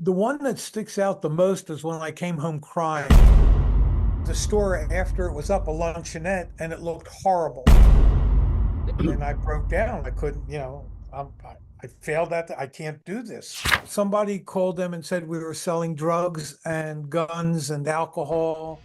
The one that sticks out the most is when I came home crying. The store after it was up a luncheonette and it looked horrible. And I broke down. I couldn't, I failed at that. I can't do this. Somebody called them and said we were selling drugs and guns and alcohol.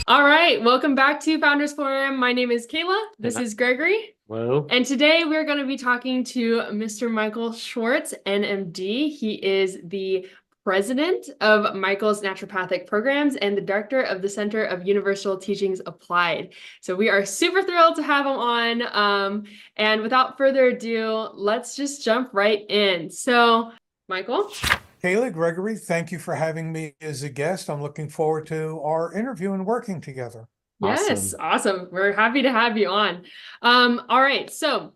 All right, welcome back to Founders Forum. My name is Kayla. This is Gregory. Hello. And today we're going to be talking to Mr. Michael Schwartz, NMD. He is the president of Michael's Naturopathic Programs and the director of the Center of Universal Teachings Applied. So we are super thrilled to have him on. And without further ado, let's just jump right in. So, Michael. Kayla, Gregory, thank you for having me as a guest. I'm looking forward to our interview and working together. Yes, awesome. We're happy to have you on. All right, so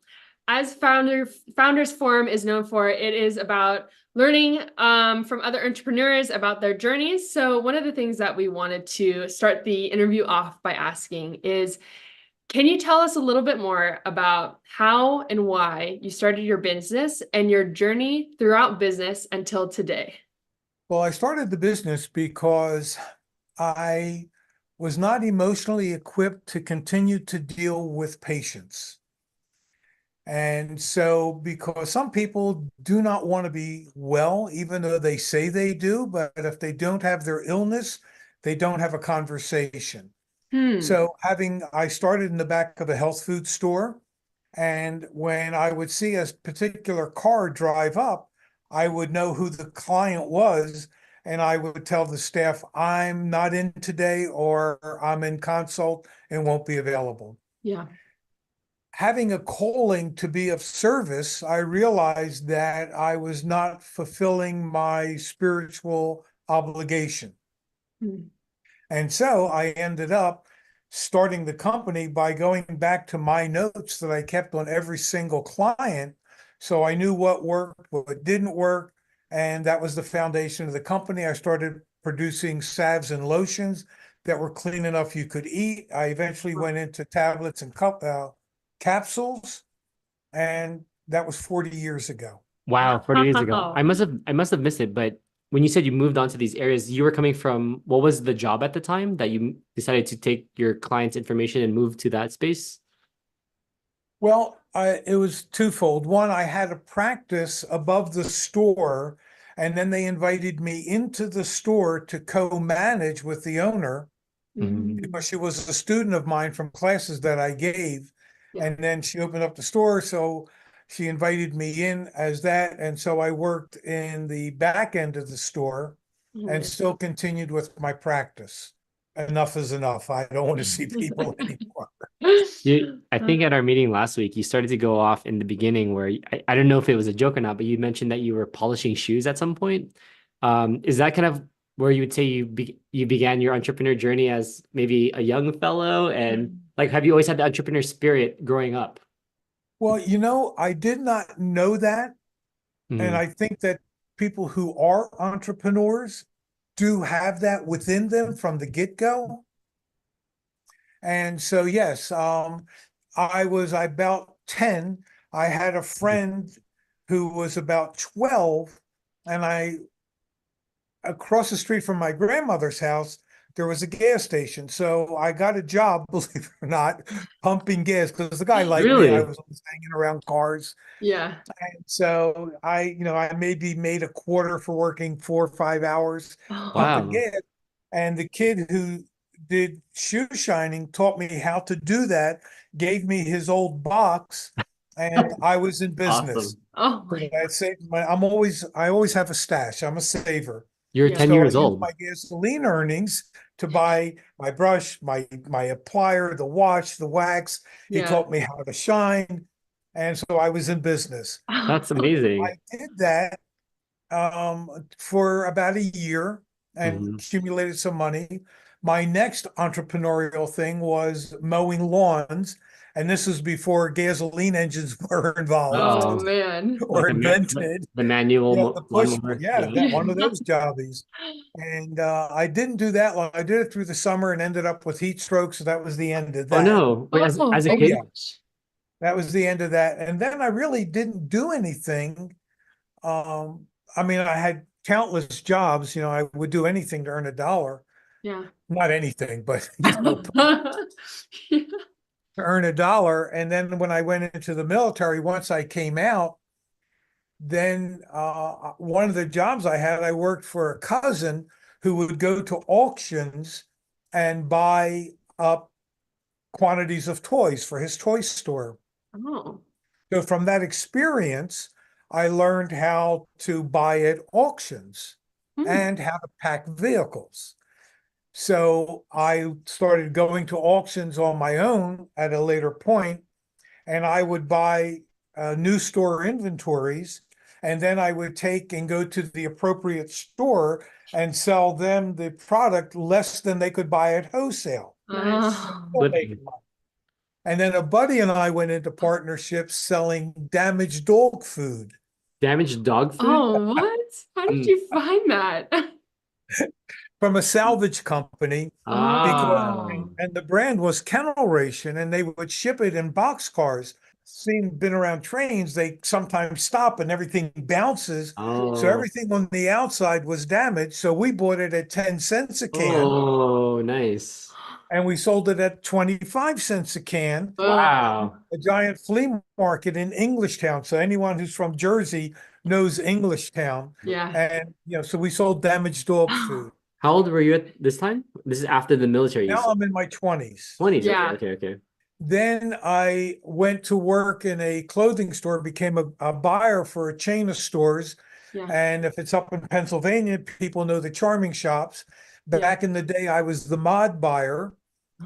as Founders Forum is known for, it is about learning from other entrepreneurs about their journeys. So one of the things that we wanted to start the interview off by asking is, can you tell us a little bit more about how and why you started your business and your journey throughout business until today? Well, I started the business because I was not emotionally equipped to continue to deal with patients. And so, because some people do not want to be well, even though they say they do, but if they don't have their illness, they don't have a conversation. So I started in the back of a health food store. And when I would see a particular car drive up, I would know who the client was. And I would tell the staff, I'm not in today, or I'm in consult and won't be available. Yeah. Having a calling to be of service, I realized that I was not fulfilling my spiritual obligation. And so I ended up starting the company by going back to my notes that I kept on every single client. So I knew what worked, what didn't work. And that was the foundation of the company. I started producing salves and lotions that were clean enough you could eat. I eventually went into tablets and capsules. And that was 40 years ago. Wow, 40 years ago. I must have missed it, but when you said you moved on to these areas, you were coming from, what was the job at the time that you decided to take your clients' information and move to that space? Well, it was twofold. One, I had a practice above the store, and then they invited me into the store to co-manage with the owner because she was a student of mine from classes that I gave. Yeah. And then she opened up the store, so she invited me in as that. And so I worked in the back end of the store and still continued with my practice. Enough is enough. I don't want to see people anymore. I think at our meeting last week, you started to go off in the beginning where I don't know if it was a joke or not, but you mentioned that you were polishing shoes at some point. Is that kind of where you would say you began your entrepreneur journey as maybe a young fellow? And like, have you always had the entrepreneur spirit growing up? Well, I did not know that. And I think that people who are entrepreneurs do have that within them from the get-go. And so, yes, I was about 10. I had a friend who was about 12, and across the street from my grandmother's house, there was a gas station. So I got a job, believe it or not, pumping gas because the guy liked me. I was always hanging around cars. Yeah. And so I maybe made a quarter for working 4 or 5 hours pumping gas. And the kid who did shoe shining taught me how to do that, gave me his old box, and I was in business. Awesome. I always have a stash. I'm a saver. You're 10 years old. My gasoline earnings to buy my brush, my applier, the wash, the wax. He taught me how to shine. And so I was in business. That's amazing. I did that for about a year and accumulated some money. My next entrepreneurial thing was mowing lawns. And this was before gasoline engines were involved. Oh, man. Or invented. The manual. The push, one of those jobbies. And I didn't do that long. I did it through the summer and ended up with heat stroke. So that was the end of that. Oh, no. Wait, as a kid? That was the end of that. And then I really didn't do anything. I had countless jobs. I would do anything to earn a dollar. Yeah. Not anything, but to earn a dollar. And then when I went into the military, once I came out, then one of the jobs I had, I worked for a cousin who would go to auctions and buy up quantities of toys for his toy store. Oh. So from that experience, I learned how to buy at auctions and how to pack vehicles. So I started going to auctions on my own at a later point, and I would buy new store inventories, and then I would take and go to the appropriate store and sell them the product less than they could buy at wholesale. Nice. Still But making money. And then a buddy and I went into partnerships selling damaged dog food. damaged dog food? Oh, what? How did you find that? From a salvage company, Ah. and the brand was Kennel Ration, and they would ship it in boxcars. Been around trains, they sometimes stop and everything bounces. So Oh. everything on the outside was damaged. So we bought it at 10 cents a can, Oh, nice. and we sold it at 25 cents a can. Wow. A giant flea market in Englishtown. So anyone who's from Jersey knows Englishtown. Yeah. And so we sold damaged dog food. How old were you at this time? This is after the military, you Now said. I'm in my 20s. 20s. Yeah. Okay. Then I went to work in a clothing store, became a buyer for a chain of stores. Yeah. And if it's up in Pennsylvania, people know the Charming Shops. Back in the day, I was the mod buyer.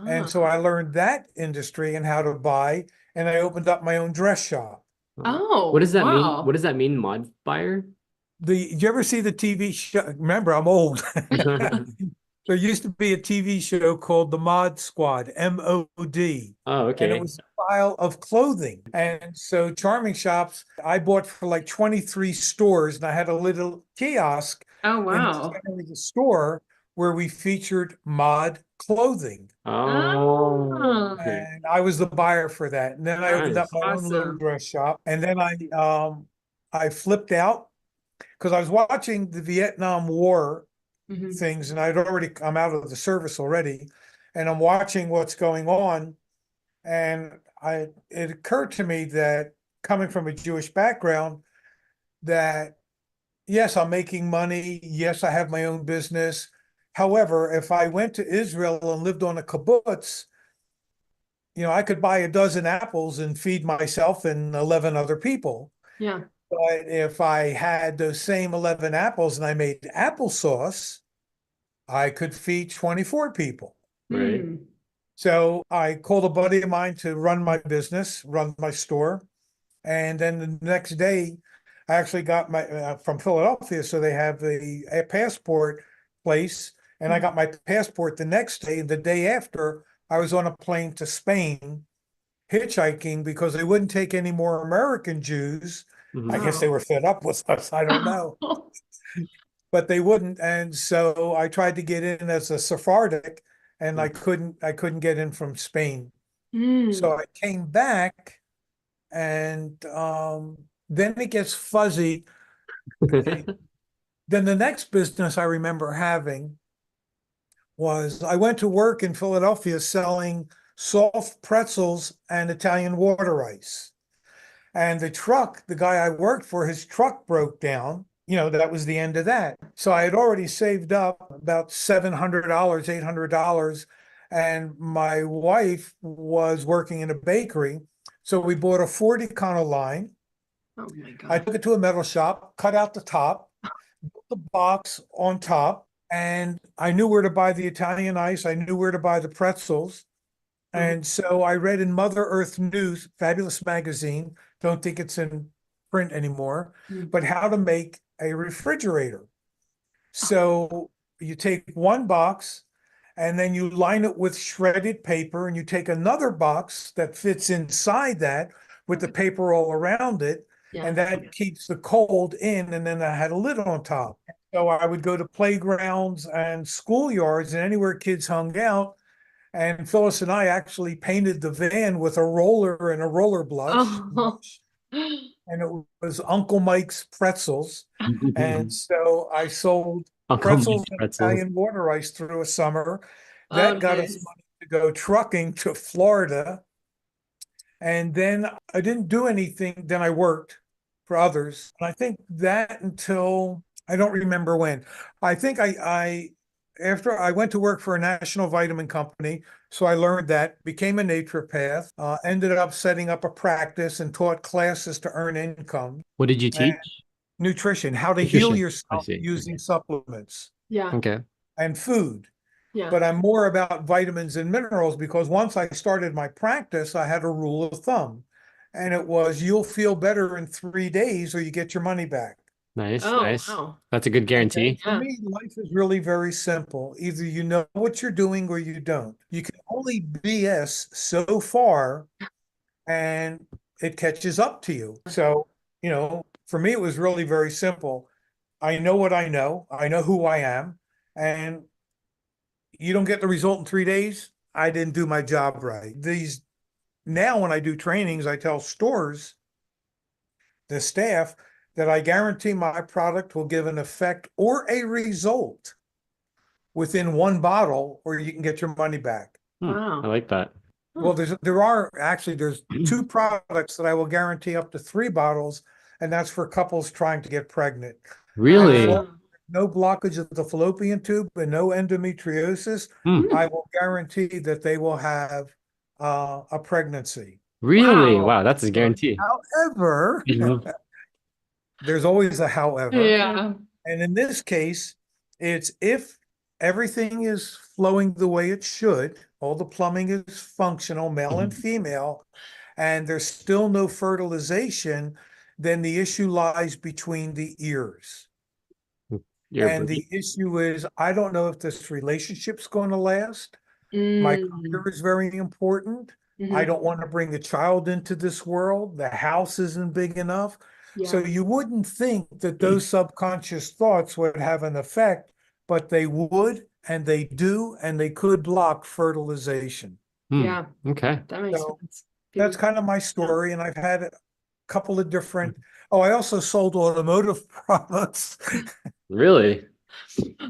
And so I learned that industry and how to buy, and I opened up my own dress shop. Oh, What does that mean? wow. What does that mean, mod buyer? Did you ever see the TV show? Remember, I'm old. There used to be a TV show called The Mod Squad, MOD. Oh, And it okay. was a style of clothing. And so Charming Shops, I bought for like 23 stores, and I had a little kiosk Oh, in wow. the center of the store where we featured mod clothing. Oh, okay. And I was the buyer for that. And then I opened up Nice. my own little Awesome. dress shop. And then I flipped out because I was watching the Vietnam War Mhm. things, and I'm out of the service already, and I'm watching what's going on. And it occurred to me that coming from a Jewish background, that yes, I'm making money. Yes, I have my own business. However, if I went to Israel and lived on a kibbutz, I could buy a dozen apples and feed myself and 11 other people. Yeah. But if I had those same 11 apples and I made applesauce, I could feed 24 people. Right. Hmm. So I called a buddy of mine to run my business, run my store. And then the next day, I actually got my from Philadelphia. So they have a passport place. And I got my passport the next day. And the day after, I was on a plane to Spain hitchhiking because they wouldn't take any more American Jews. I guess they were fed up with us. I don't know. But they wouldn't. And so I tried to get in as a Sephardic, and I couldn't get in from Spain. Hmm. So I came back, and then it gets fuzzy. Then the next business I remember having was I went to work in Philadelphia selling soft pretzels and Italian water ice. And the guy I worked for, his truck broke down. That was the end of that. So I had already saved up about $700, $800. And my wife was working in a bakery. So we bought a 40 line. Oh my I God. took it to a metal shop, cut out the top, put the box on top, and I knew where to buy the Italian ice. I knew where to buy the pretzels. And so I read in Mother Earth News, fabulous magazine, don't think it's in print anymore, but how to make a refrigerator. So you take one box and then you line it with shredded paper, and you take another box that fits inside that with the paper all around it. Yeah. And that keeps the cold in, and then I had a lid on top. So I would go to playgrounds and schoolyards and anywhere kids hung out. And Phyllis and I actually painted the van with a roller and a roller brush. Oh. and it was Uncle Mike's Pretzels. And so I sold Uncle pretzels Mike's and pretzels. Italian water ice through a summer. Oh, That got us nice. money to go trucking to Florida. And then I didn't do anything. Then I worked for others. And I think that until I don't remember when. I think I after I went to work for a national vitamin company, so I learned that, became a naturopath, ended up setting up a practice and taught classes to earn income What did you and teach? nutrition, how to heal Nutrition. I yourself see. using supplements Yeah. Okay. and food. Yeah. But I'm more about vitamins and minerals because once I started my practice, I had a rule of thumb. And it was you'll feel better in 3 days or you get your money back. Nice, Oh, nice. wow. That's a good And guarantee. for Yeah. me, life is really very simple. Either you know what you're doing or you don't. You can only BS so far and it catches up to you. So, for me, it was really very simple. I know what I know who I am, and you don't get the result in 3 days. I didn't do my job right. Now, when I do trainings, I tell stores, the staff, that I guarantee my product will give an effect or a result within one bottle, or you can get your money back. I Wow. like that. Well, there's two products that I will guarantee up to 3 bottles, and that's for couples trying to get pregnant. Really? Wow. No blockage of the fallopian tube and no endometriosis. Hmm. I will guarantee that they will have a pregnancy. Really? Wow. Wow, that's a guarantee. However, Mhm. there's always a however. Yeah. And in this case, it's if everything is flowing the way it should, all the plumbing is functional, male and female, and there's still no fertilization, then the issue lies between the ears. You're And the issue is, I don't know if this relationship's going to last. My career is very important. I Mhm. don't want to bring a child into this world. The house isn't big enough. So Yeah. you wouldn't think that those subconscious thoughts would have an effect, but they would, and they do, and they could block fertilization. Yeah. Okay. That makes So sense. that's kind of my story. And I've had a couple of different, I also sold automotive products, Really?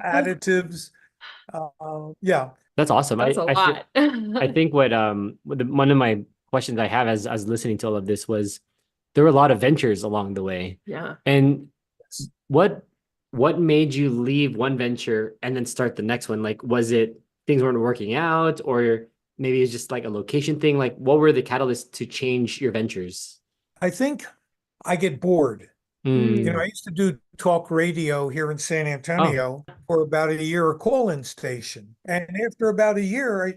additives. Yeah. That's awesome. That's a I feel, lot. I think one of my questions I have as listening to all of this was there were a lot of ventures along the way. Yeah. And what made you leave one venture and then start the next one? Like, was it things weren't working out, or maybe it's just like a location thing? Like, what were the catalysts to change your ventures? I think I get bored. Mm. I used to do talk radio here in San Oh, Antonio for about a year, a call-in station. And after about a year,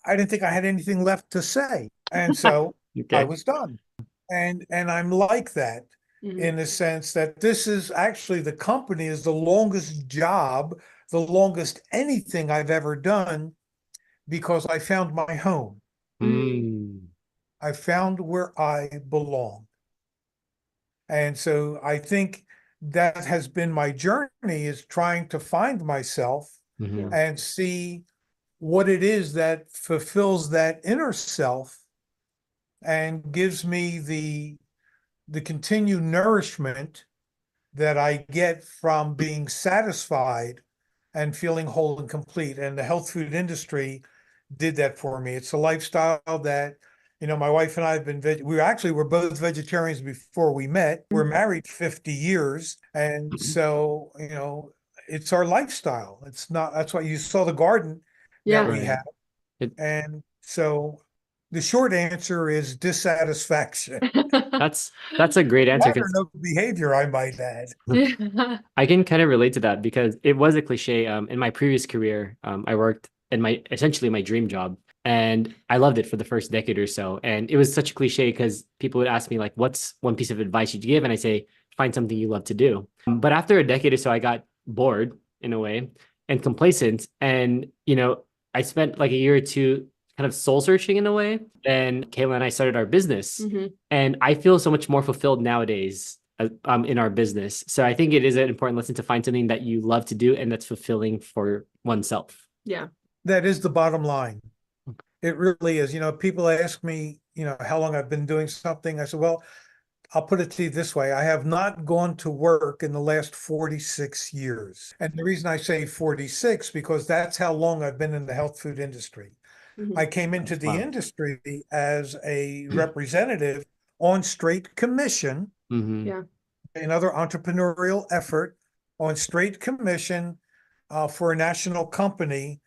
I didn't think I had anything left to say. And so I okay. was done. And I'm like that Mhm. in the sense that this is actually the company is the longest job, the longest anything I've ever done because I found my home. Mm. I found where I belong. And so I think that has been my journey, is trying to find myself Mhm. and see what it is that fulfills that inner self and gives me the continued nourishment that I get from being satisfied and feeling whole and complete. And the health food industry did that for me. It's a lifestyle that, my wife and I have been, we're both vegetarians before we met. We're married 50 years. And so, it's our lifestyle. It's not, that's why you saw the garden that Yeah. we Right. have. It, And so the short answer is dissatisfaction. that's a great answer Pattern because of behavior, I might add. Yeah. I can kind of relate to that because it was a cliche. In my previous career, I worked in essentially my dream job, and I loved it for the first decade or so. And it was such a cliche because people would ask me like, "What's one piece of advice you'd give?" And I say, "Find something you love to do." But after a decade or so, I got bored in a way and complacent, and I spent like a year or two kind of soul searching in a way. Then Kayla and I started our business, Mhm. and I feel so much more fulfilled nowadays in our business. So I think it is an important lesson to find something that you love to do and that's fulfilling for oneself. Yeah. That is the bottom line. It really is. People ask me, how long I've been doing something. I said, well, I'll put it to you this way. I have not gone to work in the last 46 years. And the reason I say 46, because that's how long I've been in the health food industry. Mhm. I came into the Wow. industry as a representative on straight commission, Mhm. Yeah. another entrepreneurial effort on straight commission for a national company.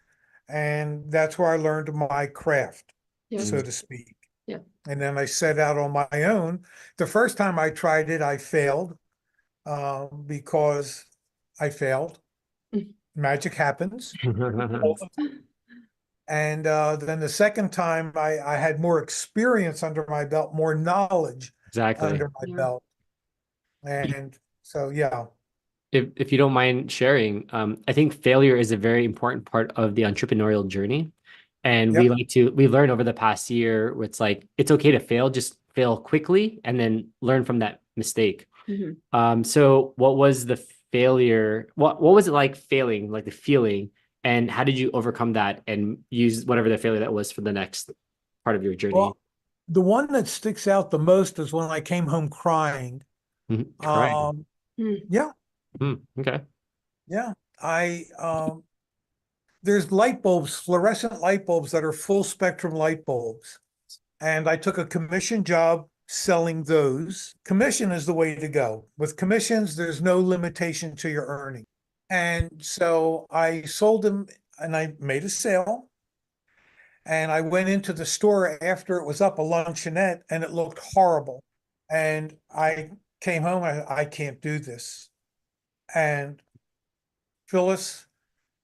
And that's where I learned my craft, Yeah. so to speak. Yeah. And then I set out on my own. The first time I tried it, I failed because I failed. Mm. Magic happens. And then the second time, I had more experience under my belt, more knowledge Exactly. under my Yeah. belt. And so, yeah. If you don't mind sharing, I think failure is a very important part of the entrepreneurial journey. And Yep. we learned over the past year, where it's like, it's okay to fail, just fail quickly and then learn from that mistake. Mhm. So what was the failure? What was it like failing, like the feeling, and how did you overcome that and use whatever the failure that was for the next part of your journey? Well, the one that sticks out the most is when I came home crying. Crying. Yeah, Okay. yeah. There's light bulbs, fluorescent light bulbs that are full spectrum light bulbs. And I took a commission job selling those. Commission is the way to go. With commissions, there's no limitation to your earning. And so I sold them and I made a sale. And I went into the store after it was up, a luncheonette, and it looked horrible. And I came home, I can't do this. And Phyllis,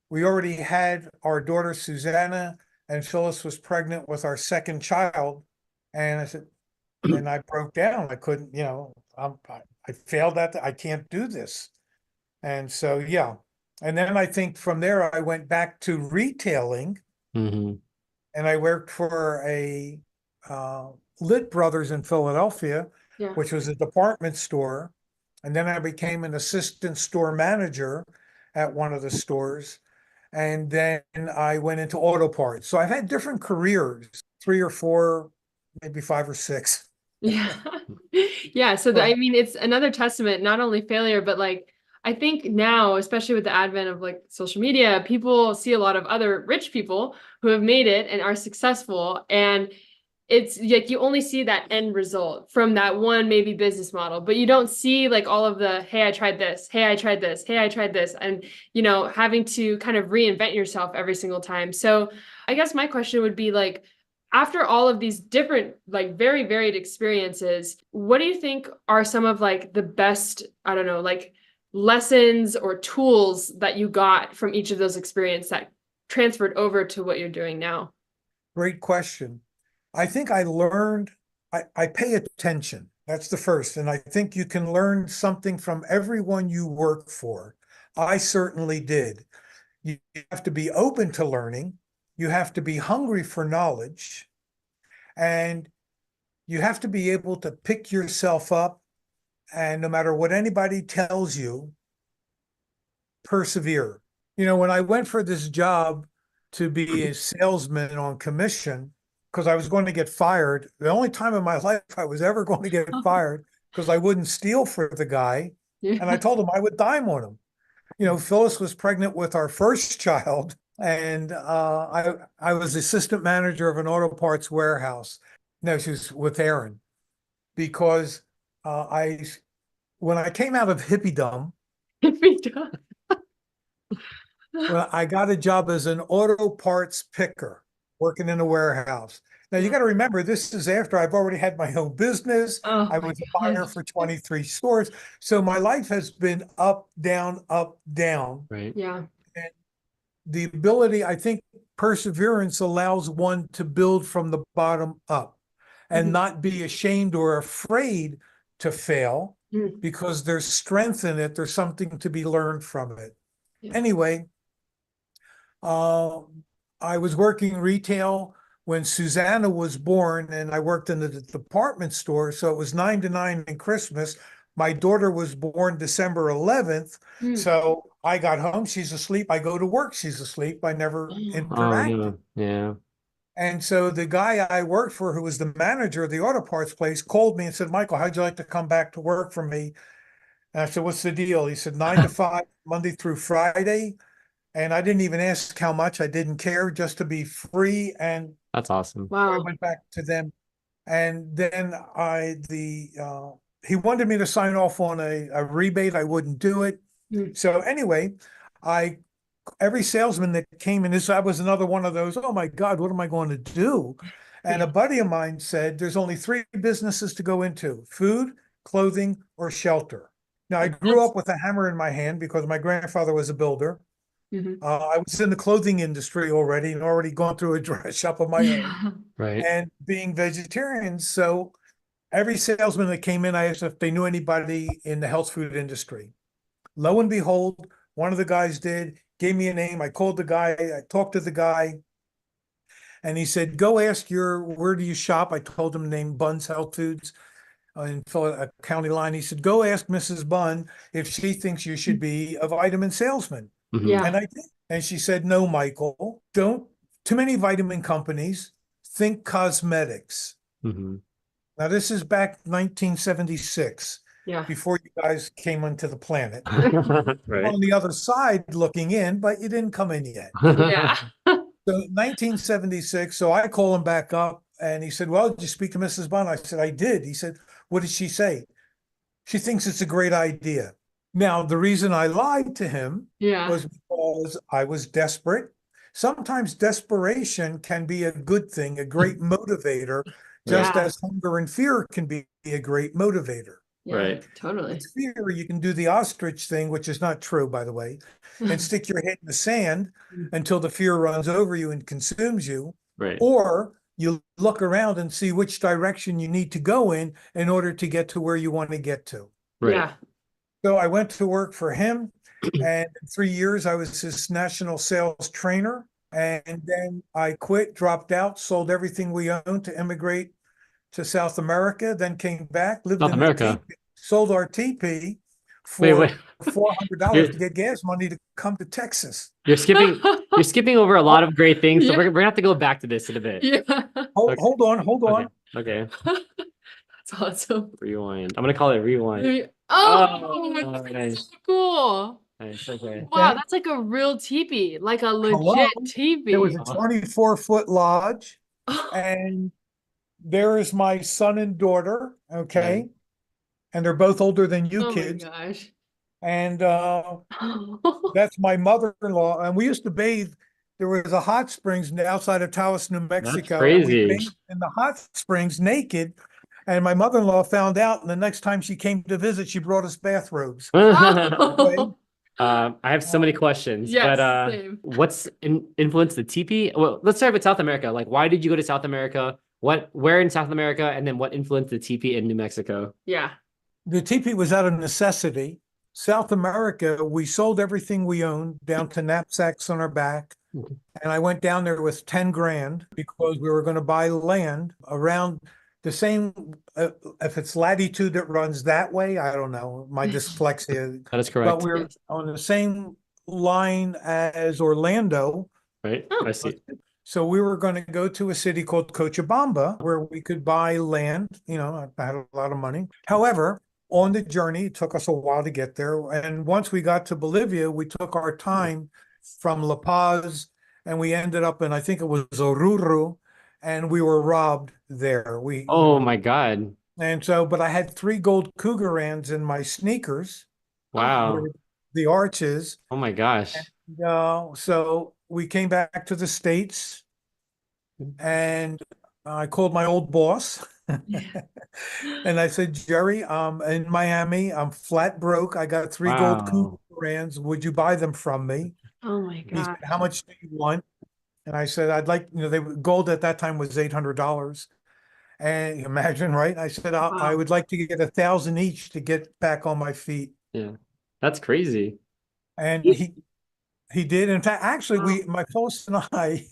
we already had our daughter Susanna, and Phyllis was pregnant with our second child. And I said, and I broke down. I couldn't, I failed at that. I can't do this. And so, yeah. And then I think from there, I went back to retailing Mm-hmm. and I worked for a Lit Brothers in Philadelphia, Yeah. which was a department store. And then I became an assistant store manager at one of the stores. And then I went into auto parts. So I've had different careers, 3 or 4, maybe 5 or 6. Yeah. Yeah. So I mean, it's another testament, not only failure, but like, I think now, especially with the advent of like social media, people see a lot of other rich people who have made it and are successful. And it's like you only see that end result from that one maybe business model, but you don't see like all of the, hey, I tried this, hey, I tried this, hey, I tried this, and having to kind of reinvent yourself every single time. So I guess my question would be like, after all of these different, like very varied experiences, what do you think are some of like the best, I don't know, like lessons or tools that you got from each of those experiences that transferred over to what you're doing now? Great question. I think I learned, I pay attention. That's the first. And I think you can learn something from everyone you work for. I certainly did. You have to be open to learning. You have to be hungry for knowledge. And you have to be able to pick yourself up. And no matter what anybody tells you, persevere. When I went for this job to be a salesman on commission, because I was going to get fired, the only time in my life I was ever going to get fired, because I wouldn't steal for the guy. And I told him I would dime on him. Phyllis was pregnant with our first child, and I was assistant manager of an auto parts warehouse. No, she was with Aaron, because when I came out of hippiedom, well, I got a job as an auto parts picker, working in a warehouse. Now you got to remember, this is after I've already had my own business. Oh I my was a buyer gosh. for 23 stores. So my life has been up, down, up, down. Right. Yeah. And the ability, I think perseverance allows one to build from the bottom up and not be ashamed or afraid to fail because there's strength in it. There's something to be learned from it. Yeah. Anyway, I was working retail when Susanna was born, and I worked in the department store. So it was 9 to 9 in Christmas. My daughter was born December 11th. So I got home, she's asleep. I go to work, she's asleep. I never Oh, interacted. no. Yeah. And so the guy I worked for, who was the manager of the auto parts place, called me and said, Michael, how'd you like to come back to work for me? And I said, what's the deal? He said, 9 to 5, Monday through Friday. And I didn't even ask how much. I didn't care, just to be free. And That's awesome. I Wow. went back to them. And then he wanted me to sign off on a rebate. I wouldn't do it. Mm. So anyway, every salesman that came in, I was another one of those, oh my God, what am I going to do? And a buddy of mine said, there's only 3 businesses to go into: food, clothing, or shelter. Now, I grew up with a hammer in my hand because my grandfather was a builder. Mhm. I was in the clothing industry already and already gone through a dress shop of my own Right. and being vegetarian. So every salesman that came in, I asked if they knew anybody in the health food industry. Lo and behold, one of the guys did, gave me a name. I called the guy, I talked to the guy, and he said, go ask where do you shop? I told him the name, Bunn's Health Foods in Philadelphia County Line. He said, go ask Mrs. Bunn if she thinks you should be a vitamin salesman. Mhm. Yeah. And I did. And she said, no, Michael, don't, too many vitamin companies, think cosmetics. Mhm. Now, this is back 1976, Yeah. before you guys came onto the planet. Right. On the other side looking in, but you didn't come in yet. Yeah. So 1976, so I call him back up and he said, well, did you speak to Mrs. Bunn? I said, I did. He said, what did she say? She thinks it's a great idea. Now, the reason I lied to him Yeah. was because I was desperate. Sometimes desperation can be a good thing, a great motivator, just Yeah. as hunger and fear can be a great motivator. Yeah. Right. Totally. With fear, you can do the ostrich thing, which is not true, by the way, and stick your head in the sand until the fear runs over you and consumes you. Right. Or you look around and see which direction you need to go in order to get to where you want to get to. Right. Yeah. So I went to work for him, and in 3 years, I was his national sales trainer. And then I quit, dropped out, sold everything we owned to immigrate to South America, then came back, lived South in America. a teepee, sold our teepee Wait, for wait. $400 to get gas money to come to Texas. You're skipping over a lot of great things. So Yeah. we're gonna have to go back to this in a bit. Yeah. Hold, Okay. hold on. Okay. That's awesome. Rewind. I'm gonna call it rewind. Oh, Oh, that's nice. so cool. Nice. Okay. Wow, Okay. that's like a real teepee, like a Hello? legit teepee. It was a 24-foot lodge, and there is my son and daughter, okay? And they're both older than you Oh my kids. gosh. And that's my mother-in-law. And we used to bathe. There was a hot springs outside of Taos, New Mexico. And we crazy. bathed in the hot springs naked. And my mother-in-law found out, and the next time she came to visit, she brought us bathrobes. Oh. I have so many questions, Yes, but same. what's influenced the teepee? Well, let's start with South America. Like, why did you go to South America? Where in South America, and then what influenced the teepee in New Mexico? Yeah. The teepee was out of necessity. South America, we sold everything we owned down to knapsacks on our back. Mhm. And I went down there with 10 grand because we were going to buy land around the same, if it's latitude that runs that way, I don't know, my dyslexia. That is But correct. we're on the same line as Orlando. Right. Oh. I see. So we were going to go to a city called Cochabamba where we could buy land. You know, I had a lot of money. However, on the journey, it took us a while to get there. And once we got to Bolivia, we took our time from La Paz and we ended up in, I think it was Oruro, and we were robbed there. Oh my God. And so, but I had 3 gold Cougarans in my sneakers, Wow. where the arches. Oh my gosh. So we came back to the States and I called my old boss and I said, Jerry, I'm in Miami. I'm flat broke. I got 3 gold Wow. Cougarans. Would you buy them from me? Oh my He said, god. how much do you want? And I said, I'd like, gold at that time was $800. And imagine, right? I said, I Wow. would like to get 1,000 each to get back on my feet. Yeah. That's crazy. And Yeah. he did. In fact, actually, my boss and I,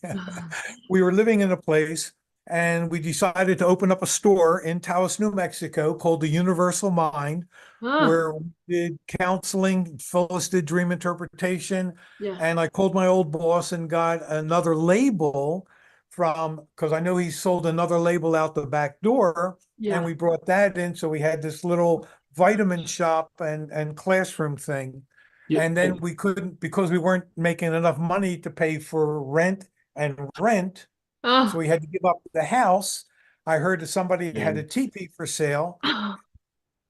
we were living in a place and we decided to open up a store in Taos, New Mexico called the Universal Mind, Ah, where we did counseling, Phyllis did dream interpretation. yeah. And I called my old boss and got another label from, because I know he sold another label out the back door, Yeah. and we brought that in. So we had this little vitamin shop and classroom thing. Yeah, And then we couldn't, because we weren't making enough money to pay for rent and rent. Oh. So we had to give up the house. I heard that somebody had Yeah. a teepee for sale.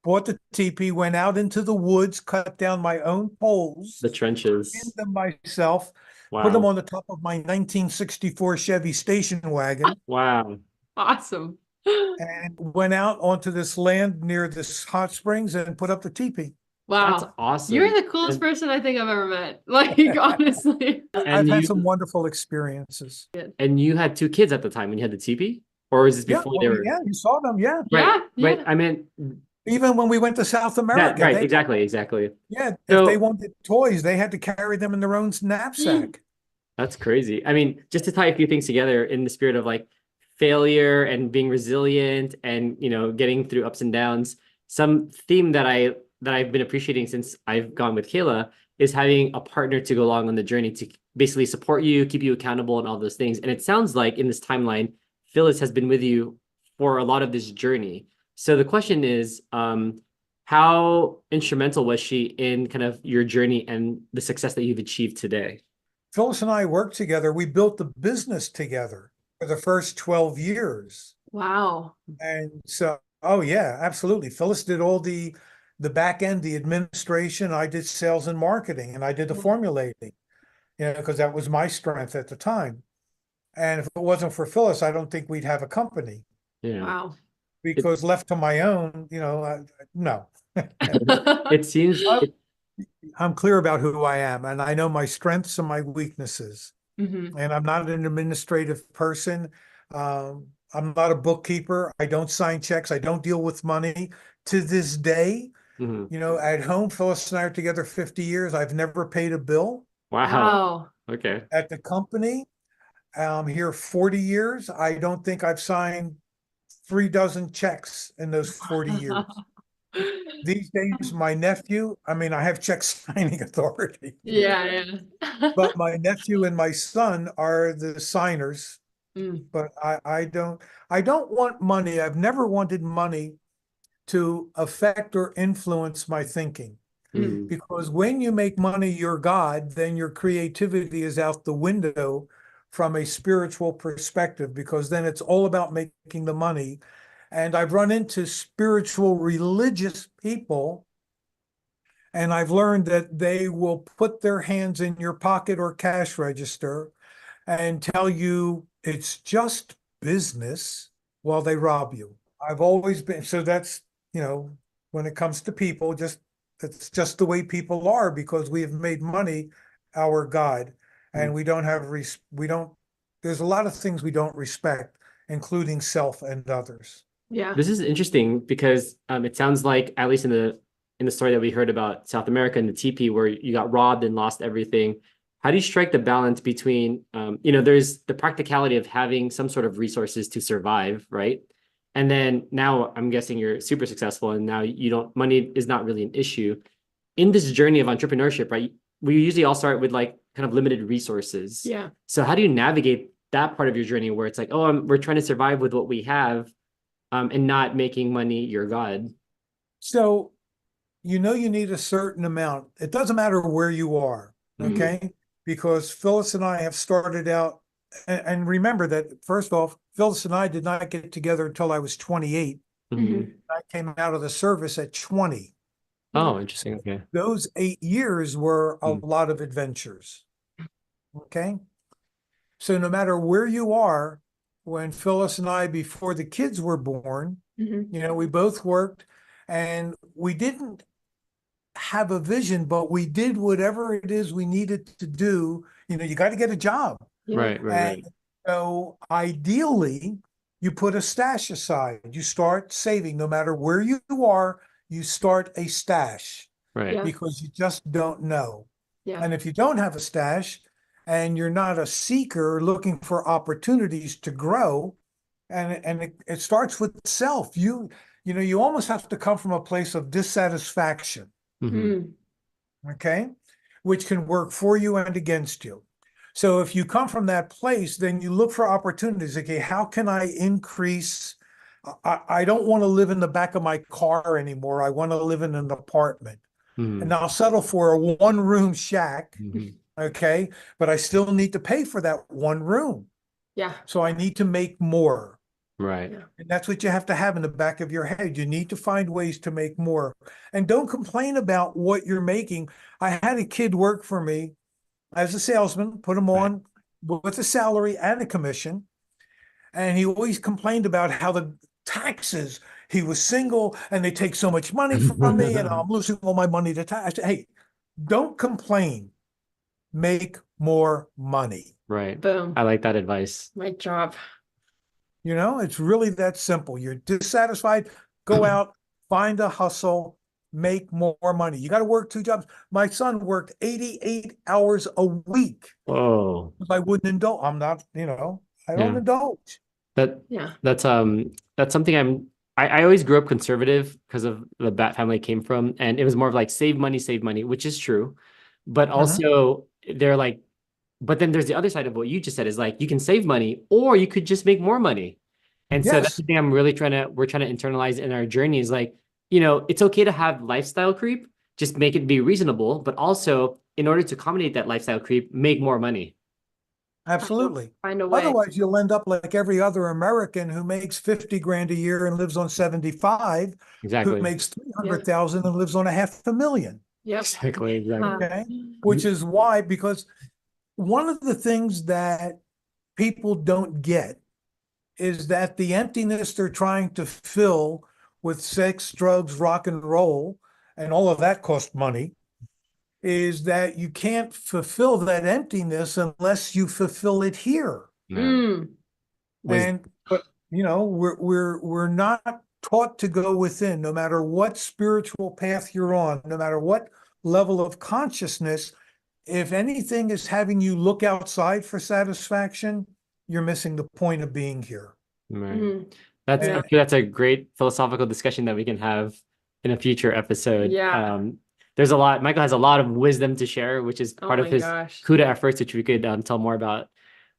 Bought the teepee, went out into the woods, cut down my own poles, the pinned trenches. them myself, put them Wow. on the top of my 1964 Chevy station wagon, Wow. Awesome. and went out onto this land near this hot springs and put up the teepee. That's Wow. awesome. You're the coolest And, person I think I've ever met. Like, honestly. I've and had you some wonderful experiences. and you had 2 kids at the time when you had the teepee? Or is this Yeah, before well, they were yeah, you saw them. Yeah, right? Yeah, Right. yeah. I mean even when we went to South that America, right, they, exactly. yeah, So- if they wanted toys, they had to carry them in their own knapsack. That's crazy. I mean, just to tie a few things together in the spirit of like failure and being resilient and getting through ups and downs. Some theme that I've been appreciating since I've gone with Kayla is having a partner to go along on the journey to basically support you, keep you accountable, and all those things. And it sounds like in this timeline, Phyllis has been with you for a lot of this journey. So the question is, how instrumental was she in kind of your journey and the success that you've achieved today? Phyllis and I worked together. We built the business together for the first 12 years. Wow. And so, oh yeah, absolutely. Phyllis did all the back end, the administration. I did sales and marketing, and I did the Yeah. formulating, because that was my strength at the time. And if it wasn't for Phyllis, I don't think we'd have a company, Yeah. Wow. because left to my own, no. It seems I'm clear about who I am, and I know my strengths and my weaknesses. Mhm. And I'm not an administrative person. I'm not a bookkeeper. I don't sign checks. I don't deal with money. To this day, mhm. at home, Phyllis and I are together 50 years. I've never paid a bill. Wow. Wow. Okay. At the company, here 40 years. I don't think I've signed 3 dozen checks in those 40 years. These days, my nephew, I have check signing authority. Yeah, yeah. But my nephew and my son are the signers. Mm. But I don't want money. I've never wanted money to affect or influence my thinking. Mhm. Because when you make money your God, then your creativity is out the window from a spiritual perspective, because then it's all about making the money. And I've run into spiritual, religious people, and I've learned that they will put their hands in your pocket or cash register and tell you it's just business while they rob you. I've always been, so that's, when it comes to people, it's just the way people are, because we have made money our God, and we don't have, there's a lot of things we don't respect, including self and others. Yeah. This is interesting because it sounds like, at least in the story that we heard about South America and the TP, where you got robbed and lost everything. How do you strike the balance between, there's the practicality of having some sort of resources to survive, right? And then now I'm guessing you're super successful, and now money is not really an issue. In this journey of entrepreneurship, right? We usually all start with like kind of limited resources. Yeah. So how do you navigate that part of your journey where it's like, oh, we're trying to survive with what we have, and not making money your God? So, you need a certain amount. It doesn't matter where you are, okay? Because Phyllis and I have started out, and remember that, first off, Phyllis and I did not get together until I was 28. Mhm. I came out of the service at 20. Oh, interesting. Okay. Those 8 years were a lot of adventures. Okay. So no matter where you are, when Phyllis and I, before the kids were born, we both worked, and we didn't have a vision, but we did whatever it is we needed to do. You got to get a job. Right. And so ideally, you put a stash aside. You start saving. No matter where you are, you start a stash. Right. Yeah. Because you just don't know. Yeah. And if you don't have a stash, and you're not a seeker looking for opportunities to grow, and it starts with self. You almost have to come from a place of dissatisfaction, Mhm. okay, which can work for you and against you. So if you come from that place, then you look for opportunities. Okay, how can I increase? I don't want to live in the back of my car anymore. I want to live in an apartment. And I'll settle for a one-room shack, Mhm. okay? But I still need to pay for that one room. Yeah. So I need to make more. Right. Yeah. And that's what you have to have in the back of your head. You need to find ways to make more. And don't complain about what you're making. I had a kid work for me as a salesman, put him Right. on with a salary and a commission. And he always complained about how the taxes, he was single and they take so much money from me and I'm losing all my money to tax. I said, hey, don't complain. Make more money. Right. Boom. I like that advice. Mic drop. You know, it's really that simple. You're dissatisfied, go out, find a hustle, make more money. You got to work 2 jobs. My son worked 88 hours a week. Whoa. I wouldn't indulge. I'm not, you know, I don't Yeah. indulge. Yeah. That's something I always grew up conservative because of the Bat family I came from, and it was more of like save money, which is true. But also they're like, but then there's the other side of what you just said is like you can save money or you could just make more money. And so that's Yes, the thing we're trying to internalize in our journey is like, you know, it's okay to have lifestyle creep, just make it be reasonable, but also in order to accommodate that lifestyle creep, make more money. absolutely. Find a way. Otherwise, you'll end up like every other American who makes 50 grand a year and lives on 75, who Exactly. makes 300,000 and lives on a $500,000. Yep. Exactly. Okay. Which is why, because one of the things that people don't get is that the emptiness they're trying to fill with sex, drugs, rock and roll, and all of that costs money, is that you can't fulfill that emptiness unless you fulfill it here. Mm. But you know, we're not taught to go within, no matter what spiritual path you're on, no matter what level of consciousness. If anything is having you look outside for satisfaction, you're missing the point of being here. Right. Mm. I Yeah. feel that's a great philosophical discussion that we can have in a future episode. Yeah. There's a lot, Michael has a lot of wisdom to share, which is Oh part of my his gosh. CUDA efforts, which we could tell more about.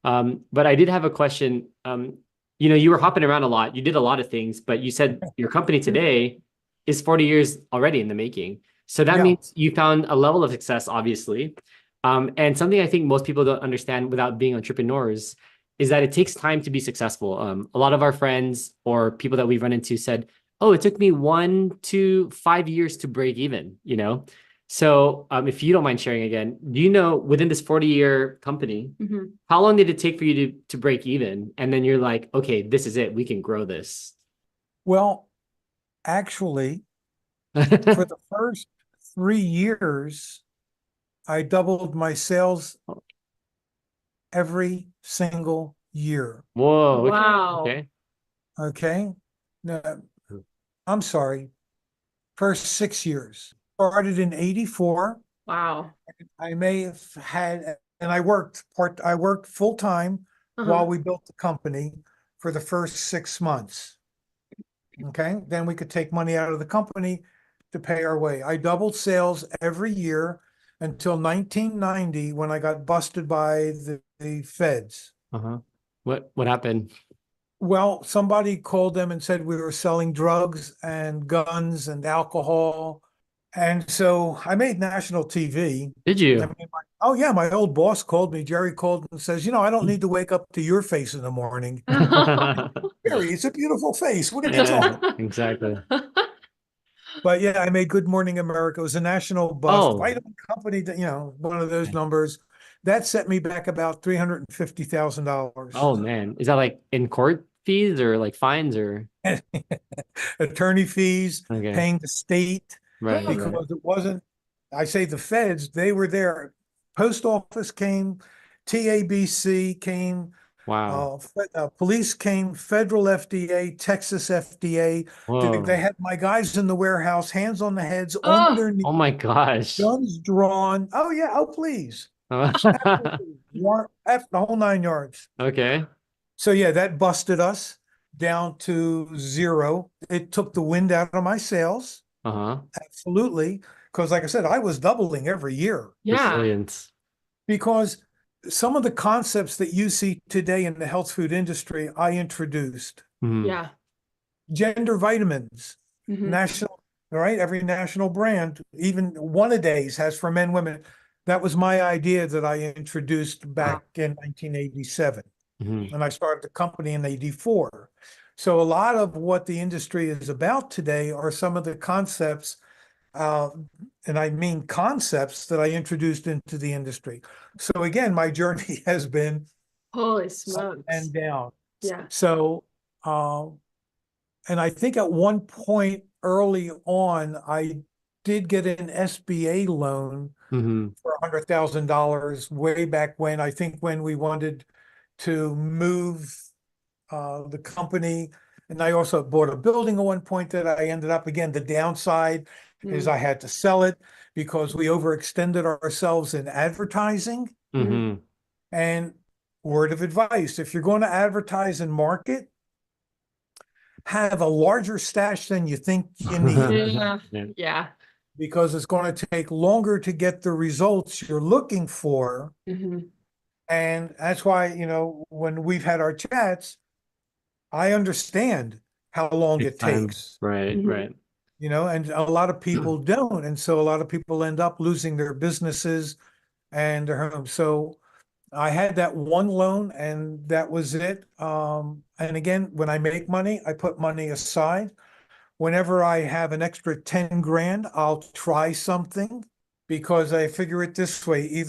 But I did have a question. You know, you were hopping around a lot. You did a lot of things, but you said your company today is 40 years already in the making. So that Yeah. means you found a level of success, obviously. And something I think most people don't understand without being entrepreneurs is that it takes time to be successful. A lot of our friends or people that we've run into said, oh, it took me 1 to 5 years to break even, you know? So if you don't mind sharing again, do you know within this 40-year company, Mhm. how long did it take for you to break even? And then you're like, okay, this is it. We can grow this. Well, actually, for the first 3 years, I doubled my sales every single year. Whoa. Wow. Okay. Okay. No, I'm sorry. First 6 years. Started in 84. Wow. I may have had, and I worked full time while we built the company for the first 6 months. Okay. Then we could take money out of the company to pay our way. I doubled sales every year until 1990 when I got busted by the feds. Uh-huh. What happened? Well, somebody called them and said we were selling drugs and guns and alcohol. And so I made national TV. Did I you? mean, oh yeah, my old boss called me. Jerry called and says, you know, I don't need to wake up to your face in the morning. Jerry, it's a beautiful face. What are you Yeah, talking? exactly. But yeah, I made Good Morning America. It was a national bust. Oh, Vitamin Company, you know, one of those numbers. That set me back about $350,000. oh man. Is that like in court fees or like fines or? Attorney fees, Okay. paying the state, Right. because it wasn't, I say the feds, they were there. Post office came, TABC came, Wow. police came, federal FDA, Texas FDA. Whoa. They had my guys in the warehouse, hands on the heads, on Oh. their knees, Oh my gosh. guns drawn. Oh yeah, oh please. F the whole 9 yards. Okay. So yeah, that busted us down to zero. It took the wind out of my sales. Uh-huh. Absolutely. Because like I said, I was doubling every year Yeah. Resilience. because some of the concepts that you see today in the health food industry, I introduced. Mhm. Yeah. Gender vitamins, Mhm. national, right? Every national brand, even one-a-days has for men, women. That was my idea that I introduced back in 1987. Mhm. And I started the company in 84. So a lot of what the industry is about today are some of the concepts, and I mean concepts that I introduced into the industry. So again, my journey has been Holy up smokes. and down. Yeah. So, and I think at one point early on, I did get an SBA loan Mhm. for $100,000 way back when, I think when we wanted to move the company. And I also bought a building at one point that I ended up, again, the downside is I had to sell it because we overextended ourselves in advertising. Mhm. And word of advice, if you're going to advertise and market, have a larger stash than you think you need, Yeah. Yeah. Yeah. because it's going to take longer to get the results you're looking for. Mhm. And that's why, when we've had our chats, I understand how long Takes it time. takes, Right, Mhm. right. and a lot of people don't. And so a lot of people end up losing their businesses and their homes. So I had that one loan and that was it. And again, when I make money, I put money aside. Whenever I have an extra 10 grand, I'll try something because I figure it this way,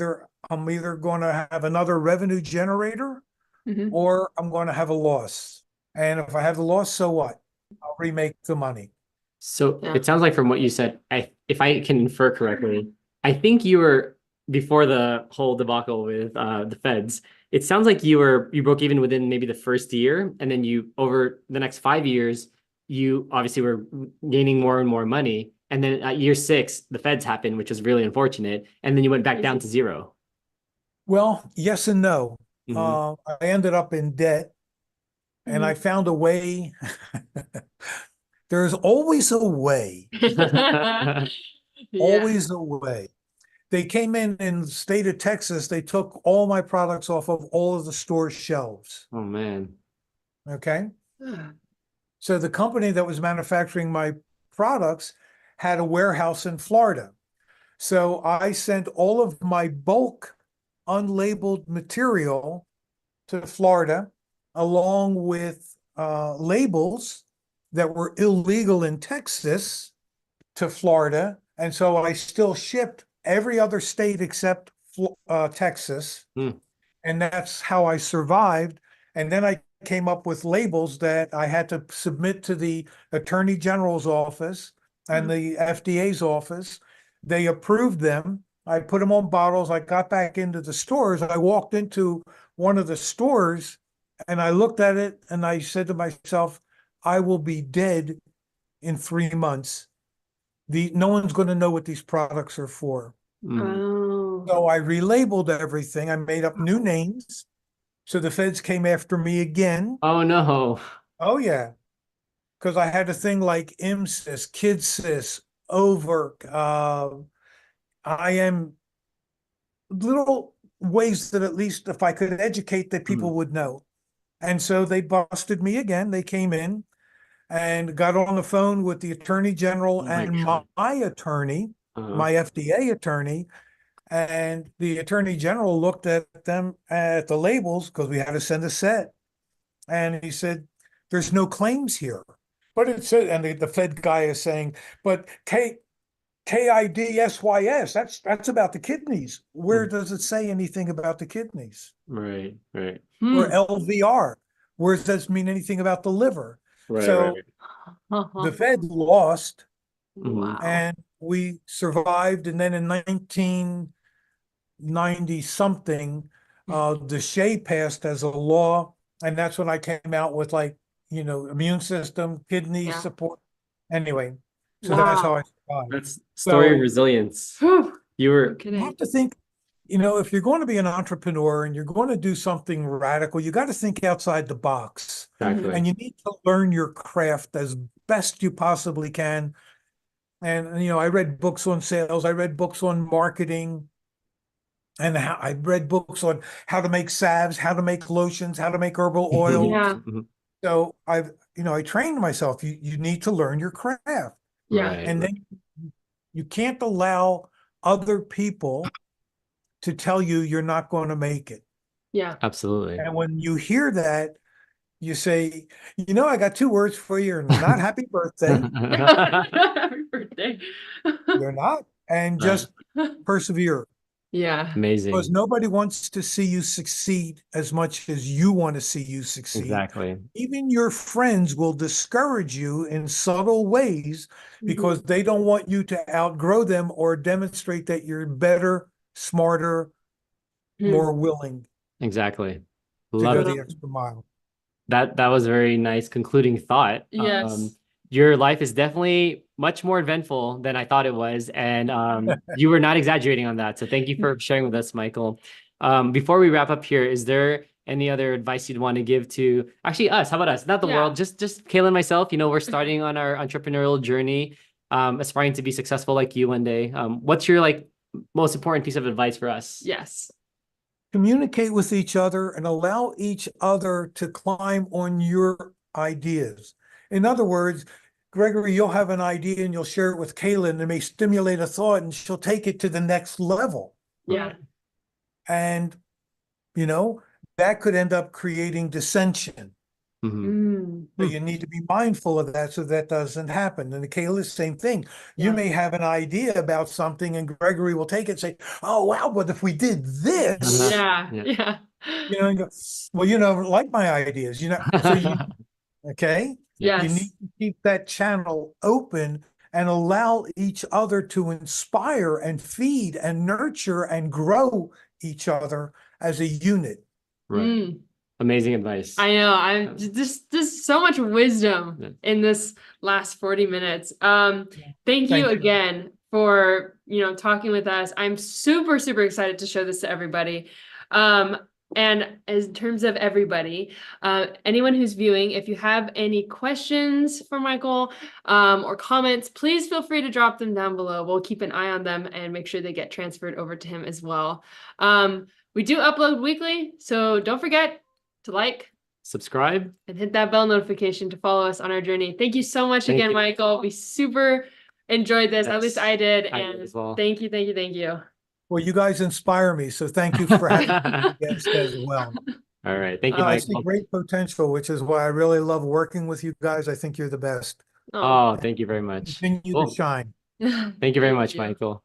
I'm either going to have another revenue generator Mhm. or I'm going to have a loss. And if I have the loss, so what? I'll remake the money. So Yeah. it sounds like from what you said, if I can infer correctly, I think you were before the whole debacle with the feds. It sounds like you broke even within maybe the first year, and then you over the next 5 years, you obviously were gaining more and more money. And then at year 6, the feds happened, which was really unfortunate, and then you went back down to zero. Well, yes and no. Mhm. I ended up in debt and I found a way. There's always a way, Yeah. always a way. They came in the state of Texas, they took all my products off of all of the store shelves. Oh man. Okay. So the company that was manufacturing my products had a warehouse in Florida. So I sent all of my bulk unlabeled material to Florida, along with labels that were illegal in Texas to Florida. And so I still shipped every other state except Texas. Hmm. And that's how I survived. And then I came up with labels that I had to submit to the Attorney General's office and the FDA's office. They approved them. I put them on bottles. I got back into the stores. I walked into one of the stores and I looked at it and I said to myself, I will be dead in 3 months. No one's going to know what these products are for. Oh. So I relabeled everything. I made up new names. So the feds came after me again. Oh no. Oh yeah, because I had a thing like MSIS, KidSys, Overk. I am little ways that at least if I could educate that people would know. And so they busted me again. They came in and got on the phone with the Attorney General Oh my and God. my attorney, Uh-huh. my FDA attorney. And the Attorney General looked at them at the labels because we had to send a set. And he said, there's no claims here. But it said, and the Fed guy is saying, but KIDSYS, that's about the kidneys. Where does it say anything about the kidneys? Right, right, Or LVR, where does this mean anything about the liver? right, So the Fed lost Mhm. and we survived. And then in 1990 something, the Shea passed as a law. And that's when I came out with immune system, kidney Yeah. support. Anyway, so that's how I survived. That's story of So resilience. Whew. You were you have to think, if you're going to be an entrepreneur and you're going to do something radical, you got to think outside the box. exactly. And you need to learn your craft as best you possibly can. And I read books on sales, I read books on marketing. And how I read books on how to make salves, how to make lotions, how to make herbal oils. Yeah. Mhm. So I trained myself. You need to learn your craft. Yeah. Right. And then you can't allow other people to tell you you're not going to make it. Yeah. Absolutely. And when you hear that, you say, I got 2 words for you. You're not happy birthday. Happy birthday. You're not. And Right. just persevere. Yeah. Because Amazing. nobody wants to see you succeed as much as you want to see you succeed. Exactly. Even your friends will discourage you in subtle ways because they don't want you to outgrow them or demonstrate that you're better, smarter, more willing Exactly. to Love go it. the extra mile. That was a very nice concluding thought. Yes. Your life is definitely much more eventful than I thought it was, and you were not exaggerating on that. So thank you for sharing with us, Michael. Before we wrap up here, is there any other advice you'd want to give to actually us? How about us? Not the Yeah. world, just Kayla and myself. We're starting on our entrepreneurial journey, aspiring to be successful like you one day. What's your most important piece of advice for us? Yes. Communicate with each other and allow each other to climb on your ideas. In other words, Gregory, you'll have an idea and you'll share it with Kayla, and it may stimulate a thought and she'll take it to the next level. Yeah. And, that could end up creating dissension. Mhm. So you need to be mindful of that so that doesn't happen. And the Kayla, same thing. You Yeah. may have an idea about something and Gregory will take it and say, oh, wow, but if we did this, Yeah. Yeah. Yeah. and go, well, like my ideas, so okay, you Yes. need to keep that channel open and allow each other to inspire and feed and nurture and grow each other as a unit. Right. Amazing advice. I know. I'm just so much wisdom in this last 40 minutes. Thank you Thank you. again for, talking with us. I'm super, super excited to show this to everybody. And in terms of everybody, anyone who's viewing, if you have any questions for Michael, or comments, please feel free to drop them down below. We'll keep an eye on them and make sure they get transferred over to him as well. We do upload weekly, so don't forget to like, Subscribe, and hit that bell notification to follow us on our journey. Thank you so much Thank again, you. Michael. We super enjoyed this. At least Yes, I did. I did And as well. thank you, thank you, thank you. Well, you guys inspire me, so thank you for having me guest as well. All right. Thank you, I see Michael. great potential, which is why I really love working with you guys. I think you're the best. Oh, thank you very much. Continue Cool. to shine. Thank you very much, Michael.